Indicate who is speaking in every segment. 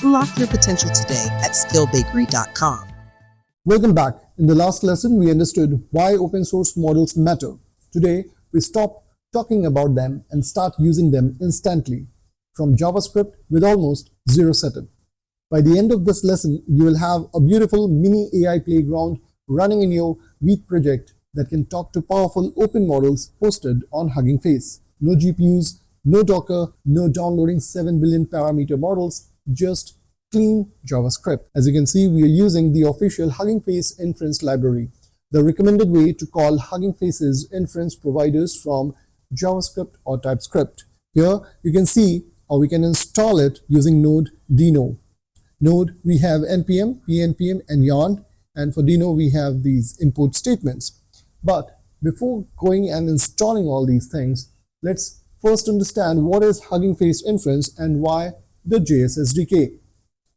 Speaker 1: Unlock your potential today at skillbakery.com.
Speaker 2: Welcome back. In the last lesson, we understood why open source models matter. Today, we stop talking about them and start using them instantly from JavaScript with almost zero setup. By the end of this lesson, you will have a beautiful mini AI playground running in your Week project that can talk to powerful open models hosted on Hugging Face. No GPUs, no Docker, no downloading 7 billion parameter models, just clean JavaScript. As you can see, we are using the official Hugging Face Inference library, the recommended way to call Hugging Face's inference providers from JavaScript or TypeScript. Here you can see how we can install it using Node Deno. Node, we have npm, pnpm, and yarn, and for Deno we have these import statements. But before going and installing all these things, let's first understand what is Hugging Face Inference and why the JS SDK.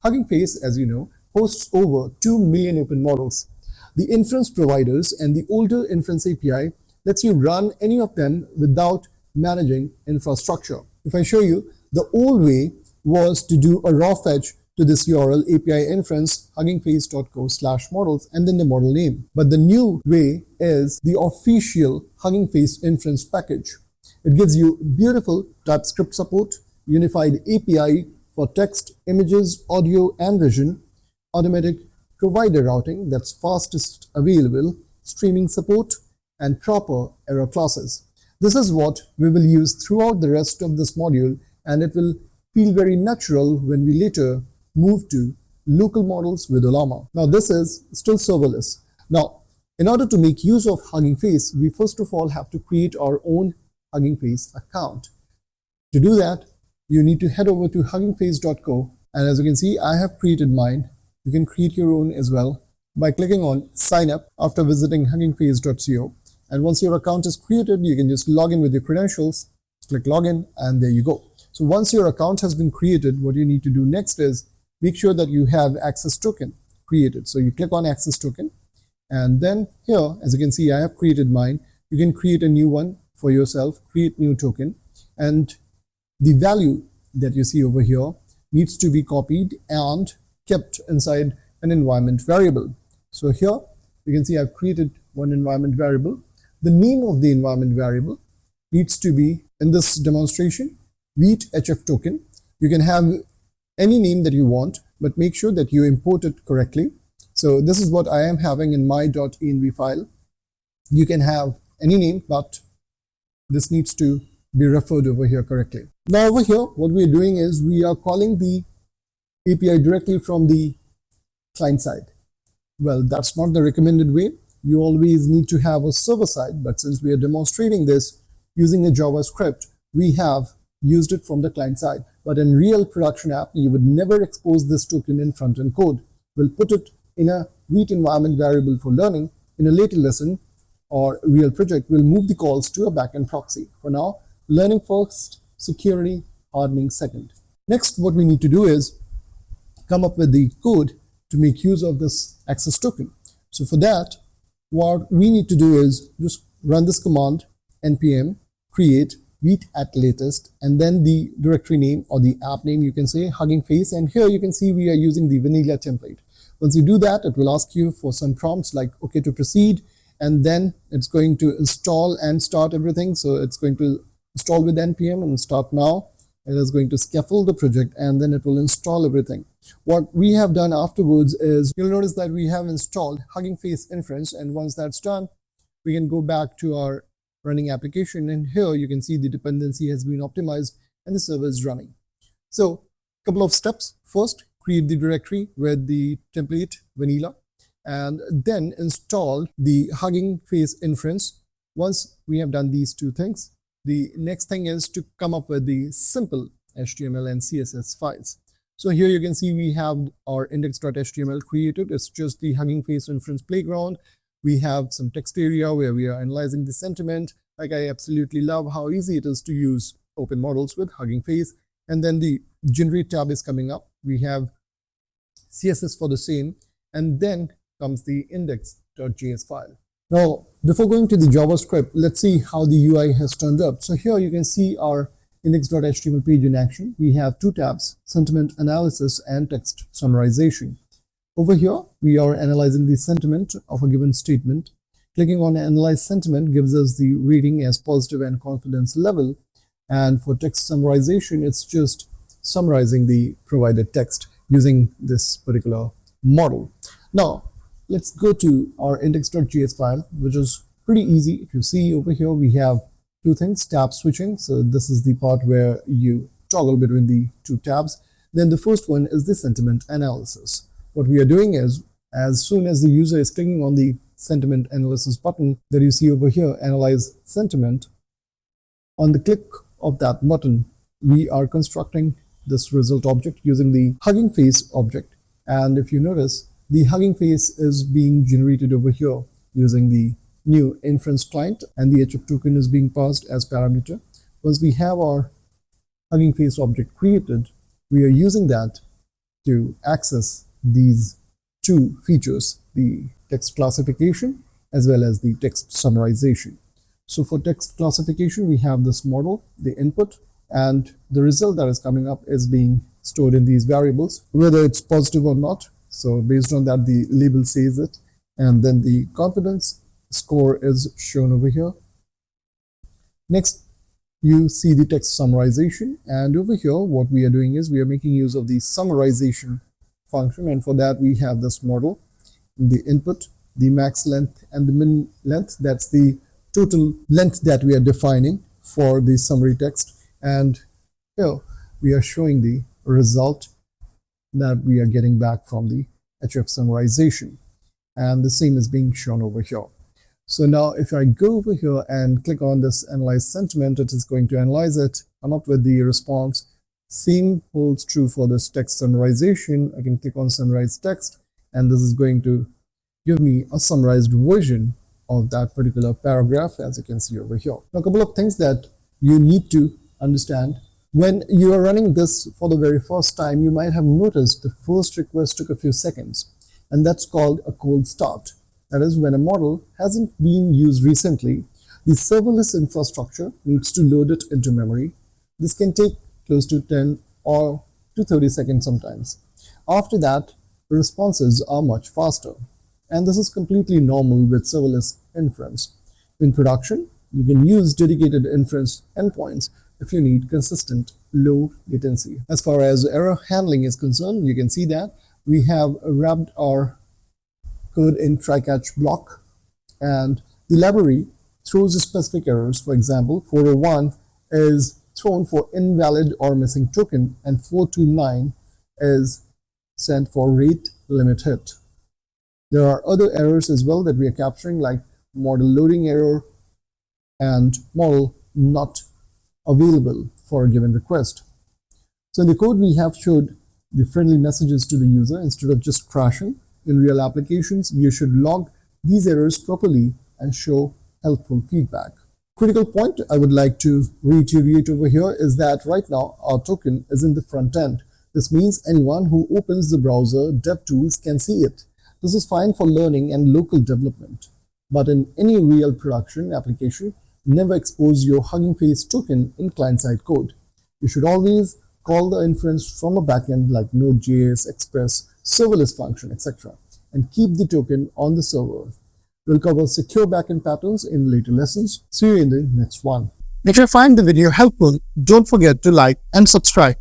Speaker 2: Hugging Face, as you know, hosts over 2 million open models. The inference providers and the older Inference API lets you run any of them without managing infrastructure. If I show you, the old way was to do a raw fetch to this URL API inference huggingface.co/models and then the model name. But the new way is the official Hugging Face Inference package. It gives you beautiful TypeScript support, unified API for text, images, audio, and vision, automatic provider routing that's fastest available, streaming support, and proper error classes. This is what we will use throughout the rest of this module, and it will feel very natural when we later move to local models with Llama. Now this is still serverless. Now, in order to make use of Hugging Face, we first of all have to create our own Hugging Face account. To do that, you need to head over to huggingface.co, and as you can see, I have created mine. You can create your own as well by clicking on sign up after visiting huggingface.co. And once your account is created, you can just log in with your credentials, click login, and there you go. So once your account has been created, what you need to do next is make sure that you have access token created. So you click on access token, and then here, as you can see, I have created mine. You can create a new one for yourself, create new token, and the value that you see over here needs to be copied and kept inside an environment variable. So here you can see I've created one environment variable. The name of the environment variable needs to be, in this demonstration, wheat HF token. You can have any name that you want, but make sure that you import it correctly. So this is what I am having in my .env file. You can have any name, but this needs to be referred over here correctly. Now over here, what we are doing is we are calling the API directly from the client side. Well, that's not the recommended way. You always need to have a server side, but since we are demonstrating this using a JavaScript, we have used it from the client side. But in real production app, you would never expose this token in front-end code. We'll put it in a wheat environment variable for learning. In a later lesson or real project, we'll move the calls to a backend proxy. For now, learning first, security, hardening second. Next, what we need to do is come up with the code to make use of this access token. So for that, what we need to do is just run this command, npm create wheat at latest, and then the directory name or the app name, you can say Hugging Face, and here you can see we are using the vanilla template. Once you do that, it will ask you for some prompts like okay to proceed, and then it's going to install and start everything. So it's going to install with npm and start now. It is going to scaffold the project, and then it will install everything. What we have done afterwards is you'll notice that we have installed Hugging Face Inference, and once that's done, we can go back to our running application, and here you can see the dependency has been optimized and the server is running. So a couple of steps. First, create the directory with the template vanilla, and then install the Hugging Face Inference. Once we have done these two things, the next thing is to come up with the simple HTML and CSS files. So here you can see we have our index.html created. It's just the Hugging Face Inference playground. We have some text area where we are analyzing the sentiment. Like, I absolutely love how easy it is to use open models with Hugging Face. And then the generate tab is coming up. We have CSS for the same, and then comes the index.js file. Now, before going to the JavaScript, let's see how the UI has turned up. So here you can see our index.html page in action, we have two tabs, sentiment analysis and text summarization. Over here, we are analyzing the sentiment of a given statement. Clicking on Analyze Sentiment gives us the rating as positive and confidence level. And for text summarization, it's just summarizing the provided text using this particular model. Now, let's go to our index.js file, which is pretty easy. If you see over here, we have two things, tab switching. So this is the part where you toggle between the two tabs. Then the first one is the sentiment analysis. What we are doing is, as soon as the user is clicking on the sentiment analysis button that you see over here, Analyze Sentiment, on the click of that button, we are constructing this result object using the Hugging Face object. And if you notice, the Hugging Face is being generated over here using the new inference client, and the HF token is being passed as parameter. Once we have our Hugging Face object created, we are using that to access these two features, the text classification as well as the text summarization. So for text classification, we have this model, the input, and the result that is coming up is being stored in these variables, whether it's positive or not. So based on that, the label says it, and then the confidence score is shown over here. Next, you see the text summarization, and over here what we are doing is we are making use of the summarization function, and for that we have this model, the input, the max length and the min length. That's the total length that we are defining for the summary text, and here we are showing the result that we are getting back from the HF summarization, and the same is being shown over here. So now if I go over here and click on this Analyze Sentiment, it is going to analyze it, come up with the response. Same holds true for this text summarization. I can click on Summarize Text, and this is going to give me a summarized version of that particular paragraph, as you can see over here. Now, a couple of things that you need to understand. When you are running this for the very first time, you might have noticed the first request took a few seconds, and that's called a cold start. That is, when a model hasn't been used recently, the serverless infrastructure needs to load it into memory. This can take close to 10 or to 30 seconds sometimes. After that, the responses are much faster. And this is completely normal with serverless inference. In production, you can use dedicated inference endpoints if you need consistent low latency. As far as error handling is concerned, you can see that we have wrapped our code in try-catch block, and the library throws specific errors. For example, 401 is thrown for invalid or missing token, and 429 is sent for rate limit hit. There are other errors as well that we are capturing, like model loading error and model not available for a given request. So in the code, we have showed the friendly messages to the user instead of just crashing. In real applications, you should log these errors properly and show helpful feedback. Critical point I would like to reiterate over here is that right now our token is in the front end. This means anyone who opens the browser DevTools can see it. This is fine for learning and local development. But in any real production application, never expose your Hugging Face token in client-side code. You should always call the inference from a backend like Node.js, Express, serverless function, etc., and keep the token on the server. We'll cover secure backend patterns in later lessons. See you in the next one. If you find the video helpful, don't forget to like and subscribe.